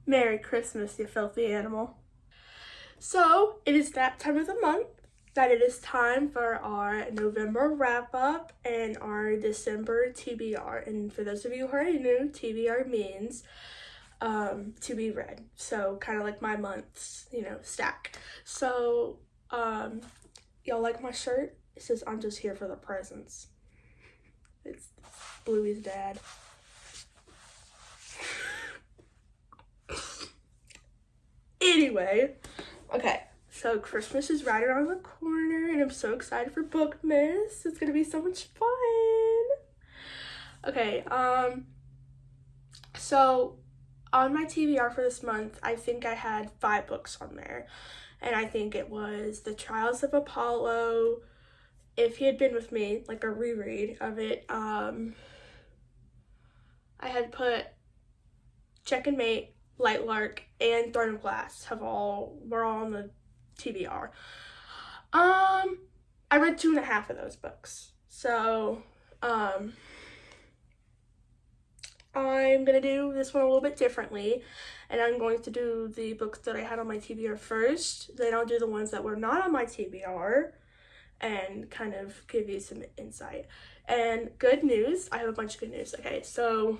Merry Christmas, you filthy animal. So, it is that time of the month that it is time for our November wrap-up and our December TBR. And for those of you who already knew, TBR means to be read. So, kind of like my month's, stack. So, y'all like my shirt? It says, I'm just here for the presents. It's Bluey's dad. Anyway, okay, so Christmas is right around the corner and I'm so excited for Bookmas. It's gonna be so much fun. Okay, so on my TBR for this month, I think I had 5 books on there. And I think it was The Trials of Apollo, If He Had Been With Me, like a reread of it. I had put Check and Mate, Light Lark, and Throne of Glass were all on the TBR. I read 2.5 of those books. So, I'm gonna do this one a little bit differently, and I'm going to do the books that I had on my TBR first, then I'll do the ones that were not on my TBR, and kind of give you some insight. And good news, I have a bunch of good news. Okay, so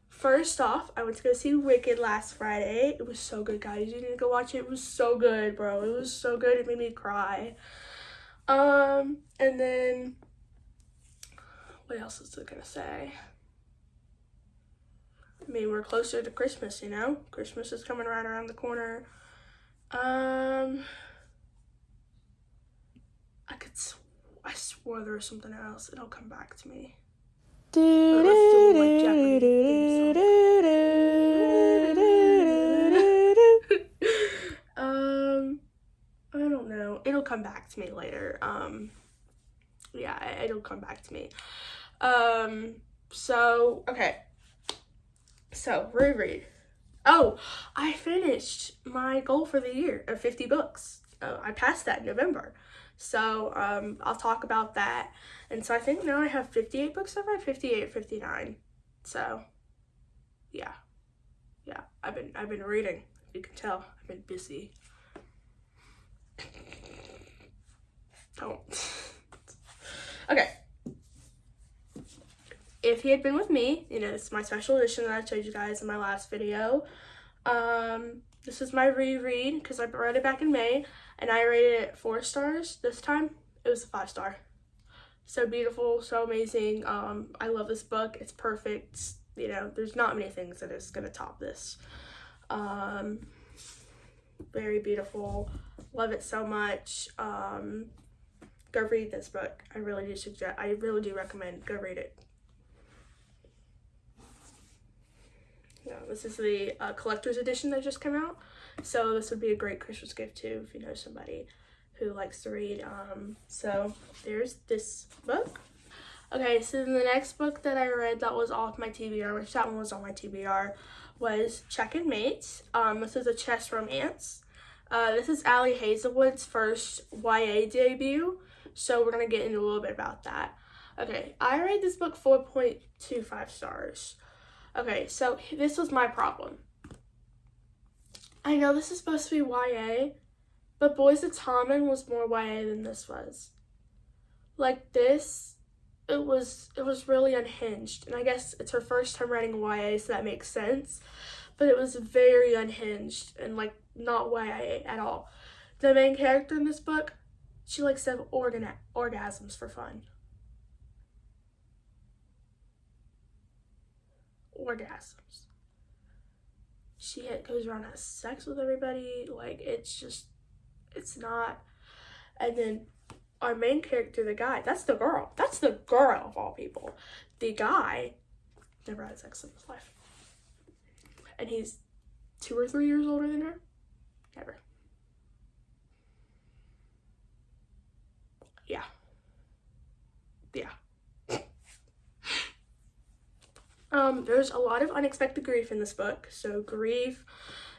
first off, I went to go see Wicked last Friday. It was so good, guys. You need to go watch it. It was so good, bro. It was so good. It made me cry. And then, what else was I gonna say? I mean, we're closer to Christmas, you know? Christmas is coming right around the corner. I swore there was something else. It'll come back to me. But let's do the, like, Jeopardy theme song. I don't know. It'll come back to me later. Yeah, it'll come back to me. So, okay. So, reread. Oh, I finished my goal for the year of 50 books. I passed that in November. So, I'll talk about that. And so I think now I have 58 books. I've read 58 or 59. So, yeah. Yeah, I've been reading. You can tell. I've been busy. Don't. Okay. If He Had Been With Me, it's my special edition that I showed you guys in my last video. This is my reread because I read it back in May and I rated it 4 stars. This time it was a 5-star. So beautiful, so amazing. I love this book. It's perfect. There's not many things that is gonna top this. Very beautiful. Love it so much. Go read this book. I really do recommend go read it. This is the collector's edition that just came out. So this would be a great Christmas gift too if you know somebody who likes to read. So there's this book. Okay, so the next book that I read that was off my TBR, which that one was on my TBR, was Check and Mate. This is a chess romance. This is Allie Hazelwood's first YA debut, so we're going to get into a little bit about that. Okay, I rated this book 4.25 stars. Okay, so this was my problem. I know this is supposed to be YA, but Boys of Tommen was more YA than this was. Like this, it was really unhinged, and I guess it's her first time writing YA, so that makes sense. But it was very unhinged and like not YA at all. The main character in this book, she likes to have orgasms for fun. Orgasms. She goes around and has sex with everybody. Like, it's not. And then our main character, the guy, that's the girl of all people. The guy never had sex in his life. And he's 2 or 3 years older than her. Never. Yeah. There's a lot of unexpected grief in this book. So grief,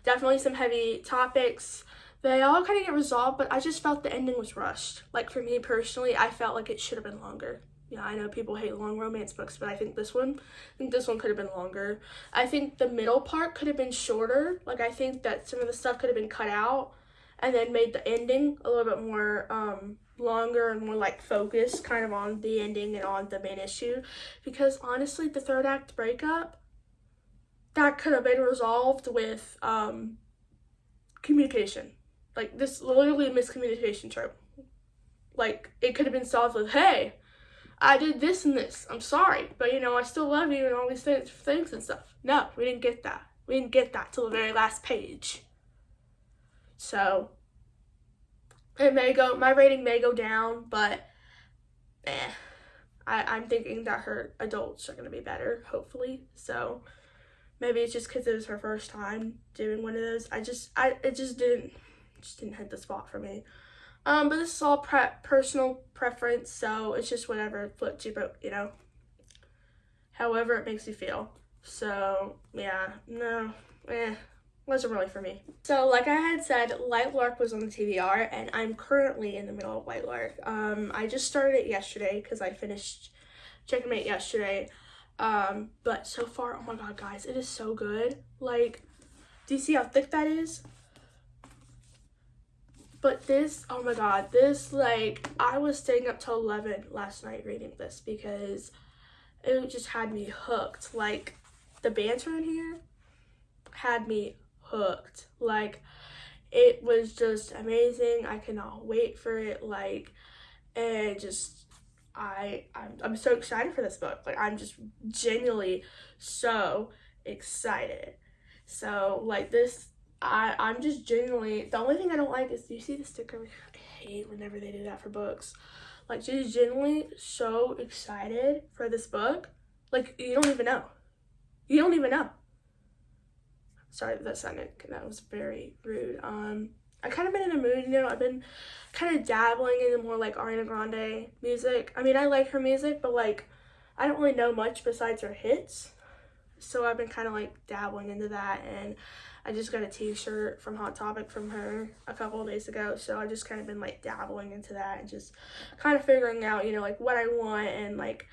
definitely some heavy topics. They all kind of get resolved, but I just felt the ending was rushed. Like for me personally, I felt like it should have been longer. Yeah, I know people hate long romance books, but I think this one could have been longer. I think the middle part could have been shorter. Like, I think that some of the stuff could have been cut out and then made the ending a little bit more longer and more like focused kind of on the ending and on the main issue. Because honestly, the third act breakup, that could have been resolved with communication. Like, this literally a miscommunication trope. Like, it could have been solved with, hey, I did this and this. I'm sorry, but I still love you and all these things and stuff. No, we didn't get that. We didn't get that till the very last page. So, my rating may go down, but I'm thinking that her adults are going to be better, hopefully. So, maybe it's just because it was her first time doing one of those. It just didn't hit the spot for me. But this is all personal preference, so it's just whatever floats your boat, however it makes you feel. So, yeah, no, wasn't really for me. So, like I had said, Light Lark was on the TBR, and I'm currently in the middle of Light Lark. I just started it yesterday, because I finished Checkmate yesterday, but so far, oh my god, guys, it is so good. Like, do you see how thick that is? But this, oh my god, this, like, I was staying up till 11 last night reading this because it just had me hooked. Like, the banter in here had me hooked. Like, it was just amazing. I cannot wait for it. Like, and just, I'm so excited for this book. Like, I'm just genuinely so excited. So, like, I'm just genuinely, the only thing I don't like is, do you see the sticker? I hate whenever they do that for books. Like, just genuinely so excited for this book. Like, you don't even know. You don't even know. Sorry, that was very rude. I kind of been in a mood, I've been kind of dabbling in the more, like, Ariana Grande music. I mean, I like her music, but, like, I don't really know much besides her hits. So I've been kind of, like, dabbling into that, and I just got a t-shirt from Hot Topic from her a couple of days ago, so I've just kind of been, like, dabbling into that and just kind of figuring out, like, what I want, and, like,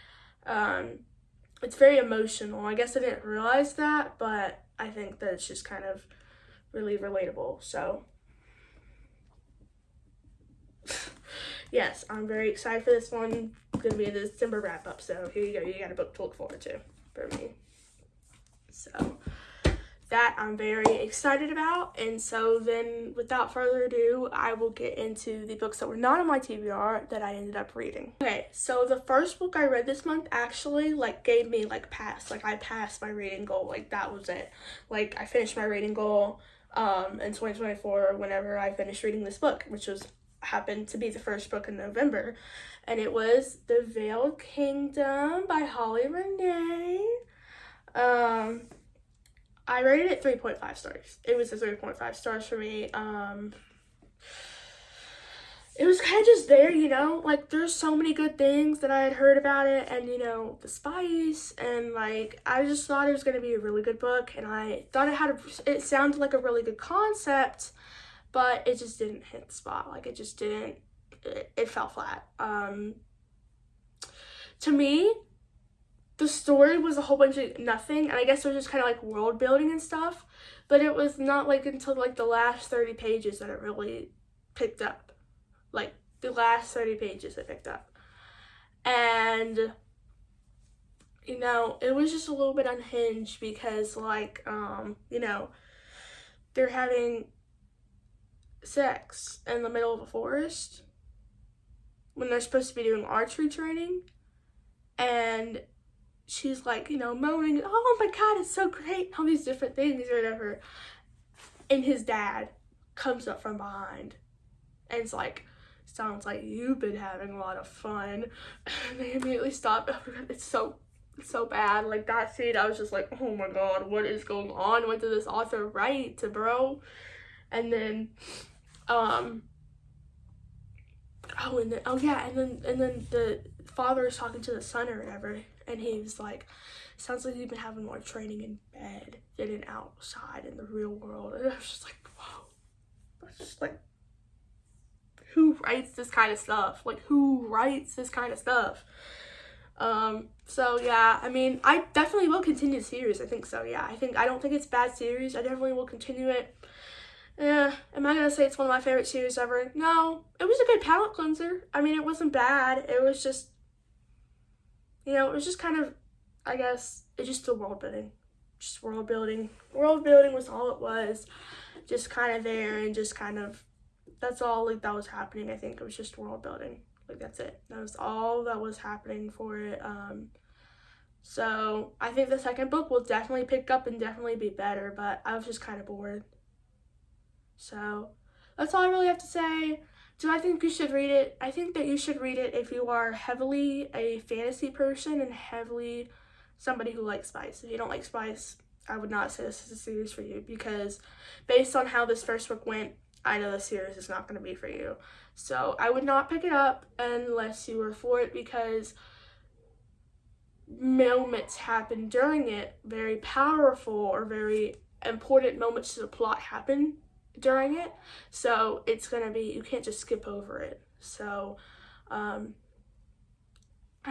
it's very emotional. I guess I didn't realize that, but I think that it's just kind of really relatable, so yes, I'm very excited for this one. It's going to be the December wrap-up, so here you go. You got a book to look forward to for me. So that I'm very excited about, and so then without further ado, I will get into the books that were not on my TBR that I ended up reading. Okay, so the first book I read this month actually, like, gave me, like, I passed my reading goal. Like, that was it. Like, I finished my reading goal in 2024 whenever I finished reading this book, which happened to be the first book in November, and it was The Veiled Kingdom by Holly Renee. I rated it 3.5 stars. It was a 3.5 stars for me. It was kind of just there, like, there's so many good things that I had heard about it, and, the spice, and, like, I just thought it was going to be a really good book, and I thought it sounded like a really good concept, but it just didn't hit the spot. Like, it just didn't, it fell flat. To me, the story was a whole bunch of nothing, and I guess it was just kind of like world building and stuff, but it was not like until like the last 30 pages that it really picked up. Like, the last 30 pages it picked up. And, it was just a little bit unhinged because, like, they're having sex in the middle of a forest when they're supposed to be doing archery training, and she's like, moaning, oh my god, it's so great, all these different things or whatever, and his dad comes up from behind and it's like, sounds like you've been having a lot of fun, and they immediately stop. It's so bad. Like, that scene, I was just like, oh my god, what is going on? What did this author write, bro? And then and then the father is talking to the son or whatever, and he was like, sounds like you've been having more training in bed than in outside in the real world. And I was just like, whoa. I was just like, who writes this kind of stuff? Like, who writes this kind of stuff? So yeah, I mean, I definitely will continue the series. I think so. Yeah, I don't think it's a bad series. I definitely will continue it. Am I gonna say it's one of my favorite series ever? No, it was a good palate cleanser. I mean, it wasn't bad. It was just, it was just kind of, I guess, it's just the world building. Just world building. World building was all it was. Just kind of there and just kind of, that's all like that was happening. I think it was just world building. Like that's it. That was all that was happening for it. So I think the second book will definitely pick up and definitely be better, but I was just kind of bored. So that's all I really have to say. Do I think you should read it? I think that you should read it if you are heavily a fantasy person and heavily somebody who likes spice. If you don't like spice, I would not say this is a series for you, because based on how this first book went, I know the series is not going to be for you. So I would not pick it up unless you were for it, because moments happen during it, very powerful or very important moments to the plot happen during it. So it's going to be, you can't just skip over it. So, I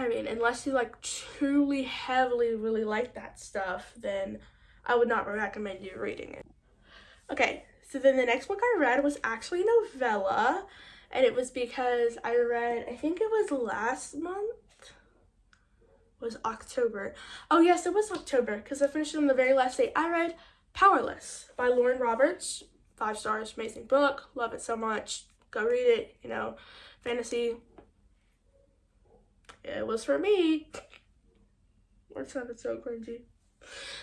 mean, unless you like truly heavily really like that stuff, then I would not recommend you reading it. Okay, so then the next book I read was actually a novella, and it was because I read, I think it was last month, was October. Oh yes, it was October, because I finished it on the very last day. I read Powerless by Lauren Roberts. 5 stars, amazing book, love it so much. Go read it, fantasy. It was for me. That sounded so cringy.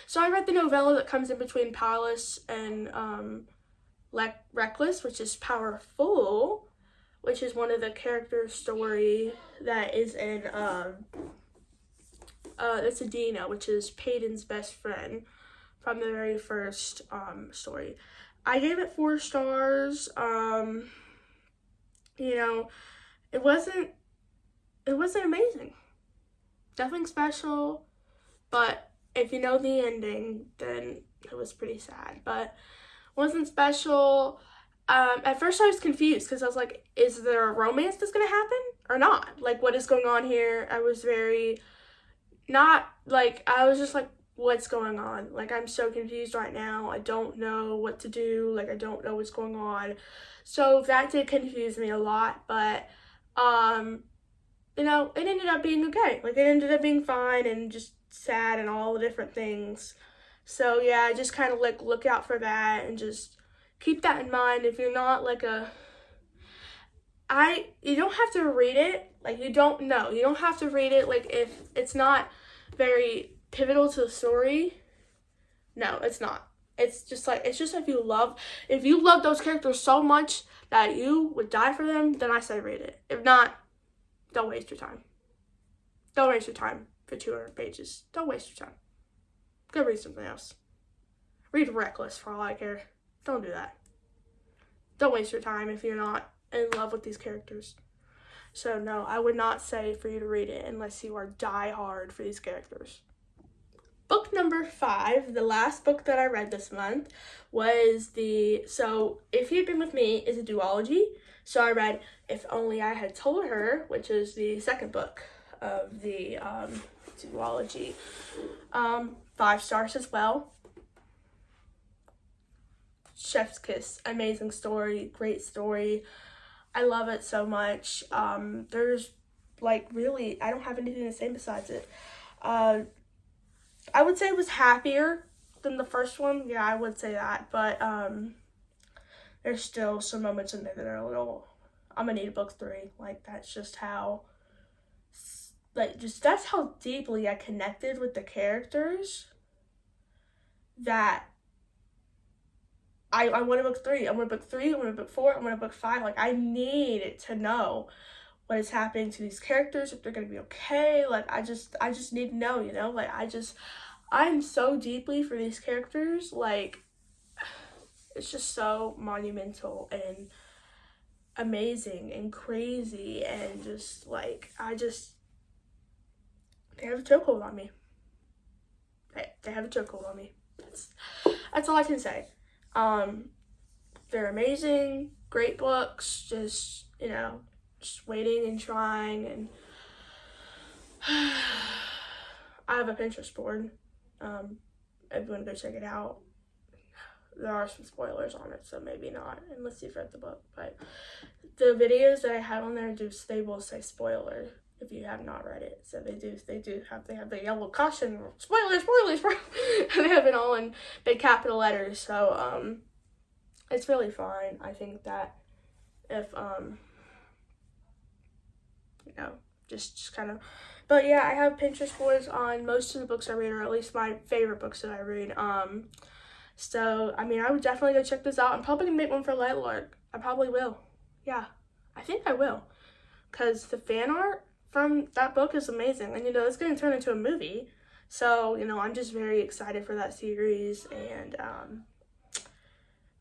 So I read the novella that comes in between Powerless and Reckless, which is Powerful, which is one of the characters' story that is in it's Adina, which is Peyton's best friend from the very first story. I gave it 4 stars. It wasn't amazing. Nothing special, but if you know the ending, then it was pretty sad, but wasn't special. At first I was confused because I was like, is there a romance that's gonna happen or not? Like, what is going on here? I was I was just like, what's going on? Like, I'm so confused right now. I don't know what to do. Like, I don't know what's going on. So that did confuse me a lot, but it ended up being okay. Like, it ended up being fine and just sad and all the different things. So yeah, just kind of like look out for that and just keep that in mind. If you're not like you don't have to read it. Like, you don't have to read it. Like, if it's not very pivotal to the story, no, it's not. It's just if you love those characters so much that you would die for them, then I say read it. If not, don't waste your time. Don't waste your time for 200 pages. Don't waste your time. Go read something else. Read Reckless for all I care. Don't do that. Don't waste your time if you're not in love with these characters. So no, I would not say for you to read it unless you are die hard for these characters. Book number 5, the last book that I read this month, was so If You'd Been With Me is a duology. So I read If Only I Had Told Her, which is the second book of the duology. 5 stars as well. Chef's kiss, amazing story, great story. I love it so much. There's really, I don't have anything to say besides it. I would say it was happier than the first one. Yeah, I would say that. But there's still some moments in there that are a little, I'm gonna need a book 3. Like, that's just how, that's how deeply I connected with the characters that I want a book 3. I want a book 3. I want a book 4. I want a book 5. Like, I need to know what is happening to these characters, if they're gonna be okay. Like, I just need to know, Like, I'm so deeply for these characters. Like, it's just so monumental and amazing and crazy, and just like, they have a chokehold on me. They have a chokehold on me. That's all I can say. They're amazing, great books, just waiting and trying, and I have a Pinterest board. If you want to go check it out, there are some spoilers on it, so maybe not unless you've read the book. But the videos that I have on there they will say spoiler if you have not read it. So they have the yellow caution spoilers, and they have it all in big capital letters. So it's really fine. I think that if you know, just kind of. But yeah, I have Pinterest boards on most of the books I read, or at least my favorite books that I read. So I mean, I would definitely go check this out. I'm probably gonna make one for Lightlark. I probably will. Yeah, I think I will, because the fan art from that book is amazing, and it's gonna turn into a movie. So I'm just very excited for that series. And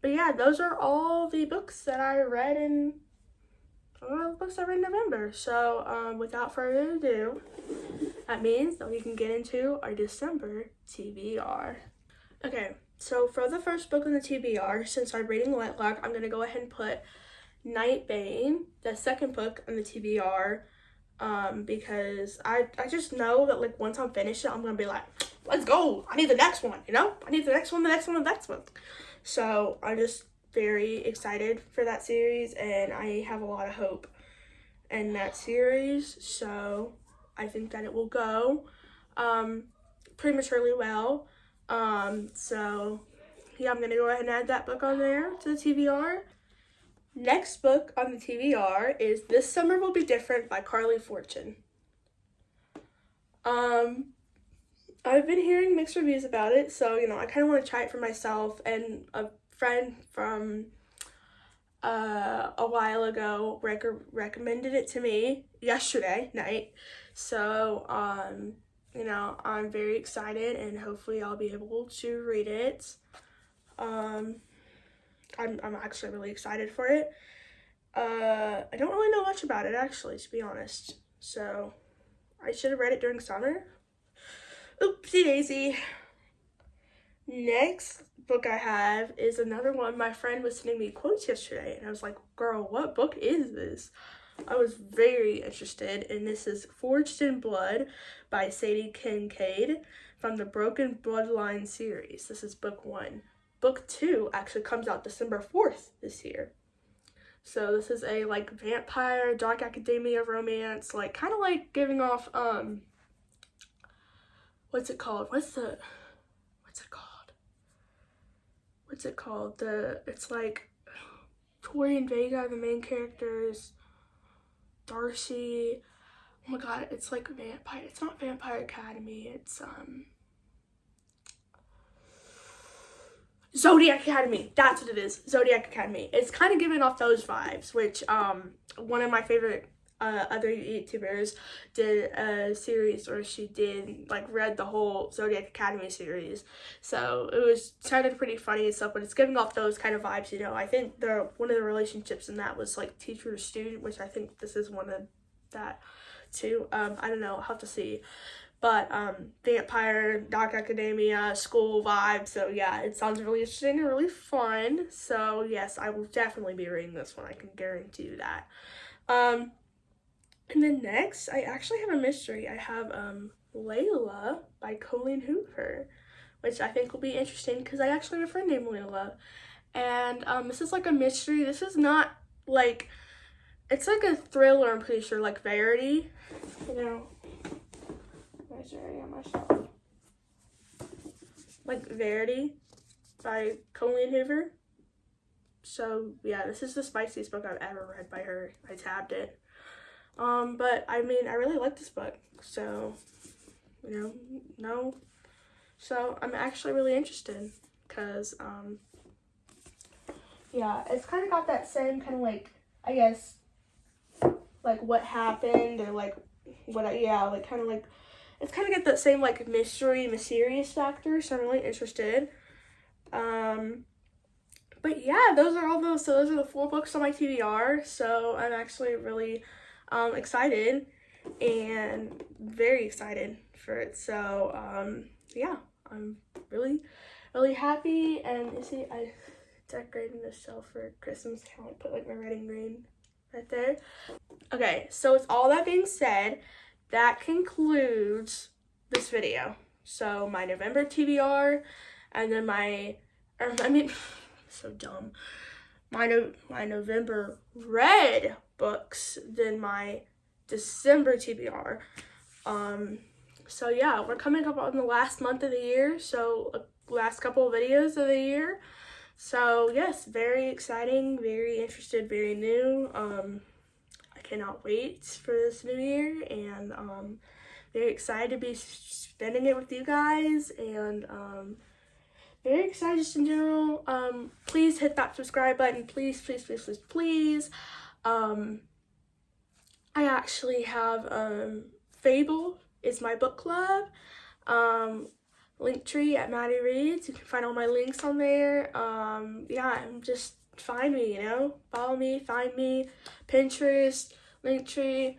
but yeah, those are all the books that I read in. All the books I read in November. So without further ado, that means that we can get into our December TBR. Okay, so for the first book in the TBR, since I'm reading Lightlark, I'm going to go ahead and put Nightbane, the second book in the TBR, because I just know that like once I'm finished it, I'm going to be like, let's go, I need the next one, I need the next one, the next one, the next one. So I'm just very excited for that series, and I have a lot of hope in that series. So I think that it will go prematurely well. So yeah, I'm gonna go ahead and add that book on there to the TBR. Next book on the TBR is This Summer Will Be Different by Carly Fortune. I've been hearing mixed reviews about it, so I kind of want to try it for myself. And a friend from a while ago recommended it to me yesterday night, so I'm very excited, and hopefully I'll be able to read it. I'm actually really excited for it. I don't really know much about it, actually, to be honest, so I should have read it during summer. Oopsie daisy. Next book I have is another one. My friend was sending me quotes yesterday, and I was like, girl, what book is this? I was very interested, and this is Forged in Blood by Sadie Kincaid from the Broken Bloodline series. This is book 1. Book 2 actually comes out December 4th this year. So this is a like vampire, dark academia romance, like kind of like giving off what's it called? It's like Tori and Vega are the main characters. Darcy. Oh my god, it's like vampire. It's not Vampire Academy. It's Zodiac Academy. That's what it is. Zodiac Academy. It's kind of giving off those vibes, which one of my favorite other YouTubers did a series where she read the whole Zodiac Academy series, so it sounded pretty funny and stuff, but it's giving off those kind of vibes. I think one of the relationships in that was like teacher to student, which I think this is one of that too. I don't know, I'll have to see, but vampire, dark academia, school vibe. So yeah, it sounds really interesting and really fun. So yes, I will definitely be reading this one. I can guarantee you that. And then next, I actually have a mystery. I have Layla by Colleen Hoover, which I think will be interesting because I actually have a friend named Layla. And this is like a mystery. This is not like, it's like a thriller, I'm pretty sure, like Verity. Where's Verity on my shelf? Like Verity by Colleen Hoover. So yeah, this is the spiciest book I've ever read by her. I tabbed it. But I mean, I really like this book, so, so I'm actually really interested, because, yeah, it's kind of got that same kind of, like, I guess, like, what happened, or, like, it's kind of got that same, like, mysterious factor, so I'm really interested. But yeah, those are the 4 books on my TBR, so I'm actually really excited and very excited for it. So yeah, I'm really happy. And you see, I decorated this shelf for Christmas. I put like my red and green right there. Okay, so with all that being said, that concludes this video. So my November TBR, and then so dumb. My November red books, then my December TBR. So yeah, we're coming up on the last month of the year, so last couple of videos of the year. So yes, very exciting, very interested, very new. I cannot wait for this new year, and very excited to be spending it with you guys, and very excited just in general. Please hit that subscribe button, please, please, please, please, please. I actually have Fable is my book club. Linktree at Maddie Reads. You can find all my links on there. Yeah, just find me, you know, follow me, find me, Pinterest, Linktree.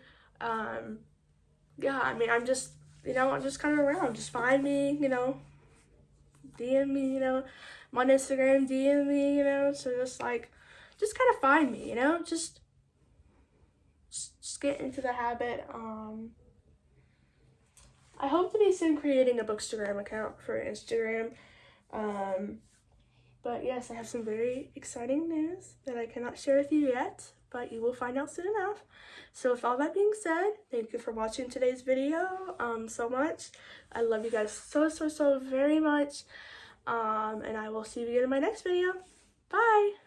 Yeah, I mean, I'm just kind of around. Just find me, you know, DM me, you know, I'm on Instagram, DM me, you know. So just kind of find me, you know, just get into the habit. I hope to be soon creating a Bookstagram account for Instagram. But yes, I have some very exciting news that I cannot share with you yet, but you will find out soon enough. So with all that being said, thank you for watching today's video so much. I love you guys so, so, so very much. And I will see you again in my next video. Bye!